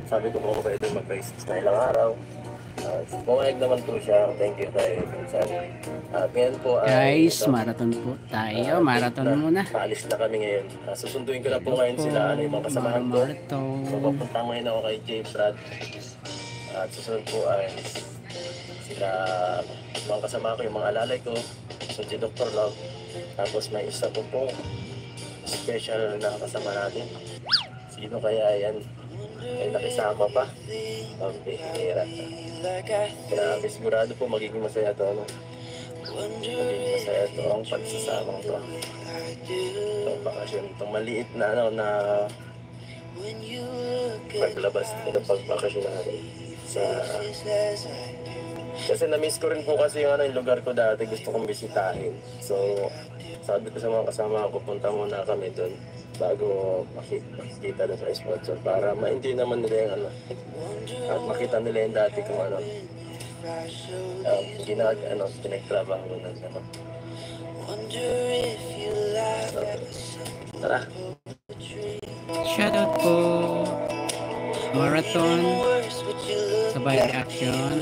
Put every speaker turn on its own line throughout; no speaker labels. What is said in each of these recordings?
Sabi ko po pwede mag-resist na ilang araw. Pumayag naman po siya. Thank you tayo. At ngayon po ay
Guys, marathon po tayo. Marathon muna.
paalis na kami ngayon. Susunduin ko na po ngayon sila. Ano yung mga kasamahan ko. So, papunta ngayon ako kay Jay Brad. At susunod po ay sila mga kasama ko, yung mga alalay ko. So, si Dr. Love. Tapos may isa po special na kasama natin. Sino kaya yan? Ay nakisama pa. Pambihira. Grabe, sigurado po magiging masaya to. Ano? Magiging masaya to ang pagsasama to. Itong bakasyon, itong maliit na na paglabas ng pagbakasyon natin kasi na-miss ko rin po kasi yung lugar ko dati, gusto kong bisitahin. So, sabi ko sa mga kasama ko, punta muna kami doon bago makikita doon sa sponsor para ma-enjoy naman nila yung at makita nila yung dati kung pinagtrabaho ko na naman. So, tara!
Shoutout po Marathon Sabay Reaction.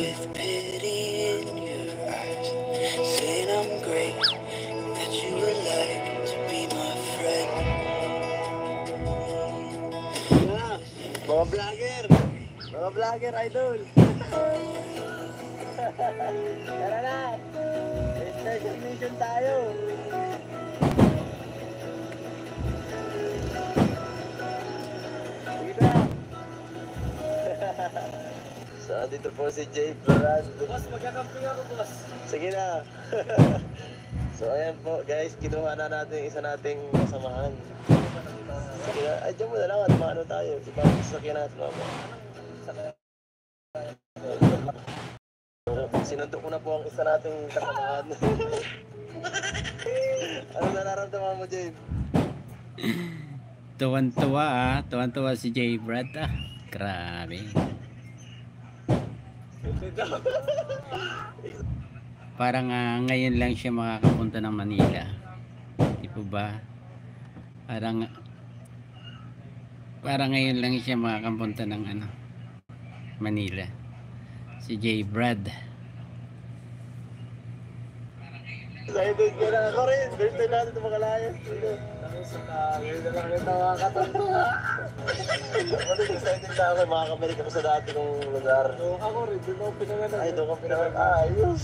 Mga vlogger idol. Tara na. Special mission tayo. Sige na. So, dito po si Jay Brad. Boss, magkakamping ako, boss. Sige na. So, ayan po, guys. Kinuha na natin yung isa nating kasamahan. Sige na. Ay, dyan mo na lang at maano tayo. Ibang sasakyan natin mama. Sinundo ko na po ang isa nating kasamahan. Ano nararamdaman mo, Jay?
Tuwan-tuwa tuwan-tuwa si Jay Brad Grabe. Parang ngayon lang siya makakapunta ng Manila. Di po ba? Parang ngayon lang siya makakapunta ng Manila. Si Jay Brad.
Excited ka na ako rin. Birthday natin ng mga layas. Ngayon na lang rin nakakatawa. Excited na ako. Makakabalik ako sa dati kong lugar. Ako rin. Doon ako pinangalan. Ay, doon ako pinangalan. Ayos.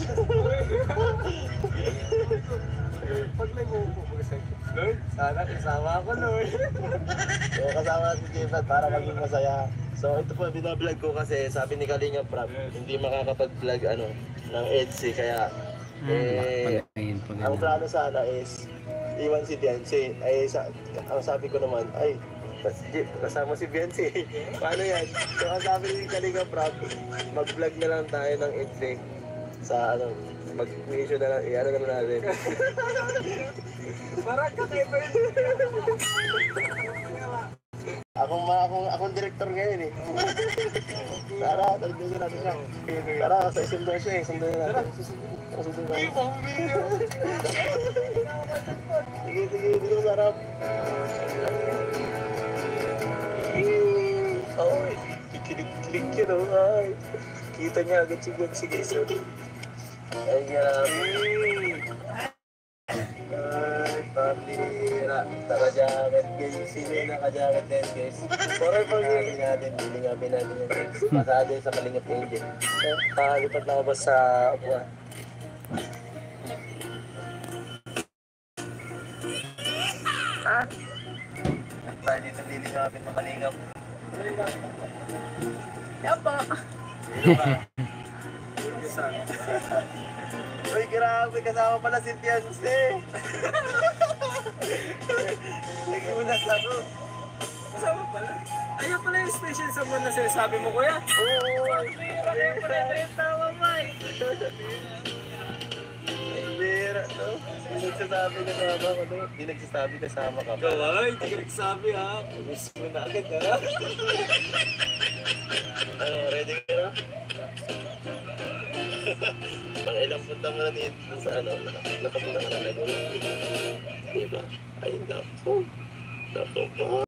Pag nag-uupo ko sa Lord, sana kasama ako, Lord. So, kasama natin si Jay para maging masaya. So, ito po, binablog ko kasi sabi ni Kalinga Prab, hindi makakapag-vlog ng EDSI, kaya ang plano sana is iwan si Bianci. Ang sabi ko naman, kasama si Bianci. Paano yan? So, ang sabi ni Kalinga Prab, mag-vlog na lang tayo ng EDSI sa mag-issue na lang, na lang natin. Parang kakaiba yun. Akong director ngayon eh. Tara, talagyan natin siya. Tara, sa isundo siya eh. Sundo natin. Sige, dito sarap. Ay, kikilig yun o. Ay, kita niya agad si Gwen. Sige, sorry. Ayan. Ay, pamira. Naka-jacket guys. Sino yung naka-jacket din guys? Forever natin. Bilingapin natin yung guys. Pasado sa Kalingap Angel. Lipat na ako ba sa upuan? Tayo dito lilingapin ng Kalingap. Yapa! Uy, grabe, kasama pala si Fiancé. Nagulat ako. Kasama pala? Ayaw pala yung special someone na sinasabi mo, kuya? Oo. Ayaw pala yung tawa, Mike. Bira, no? Hindi nagsasabi kasama ko, no? Hindi nagsasabi kasama ka. Kaway, hindi ka nagsabi, ha? Gusto mo na agad, ha? Ready ka na? Pang-ilang punta mo na dito sa nakapunta ka na Laguna. Diba? Ay, naku. Naku po.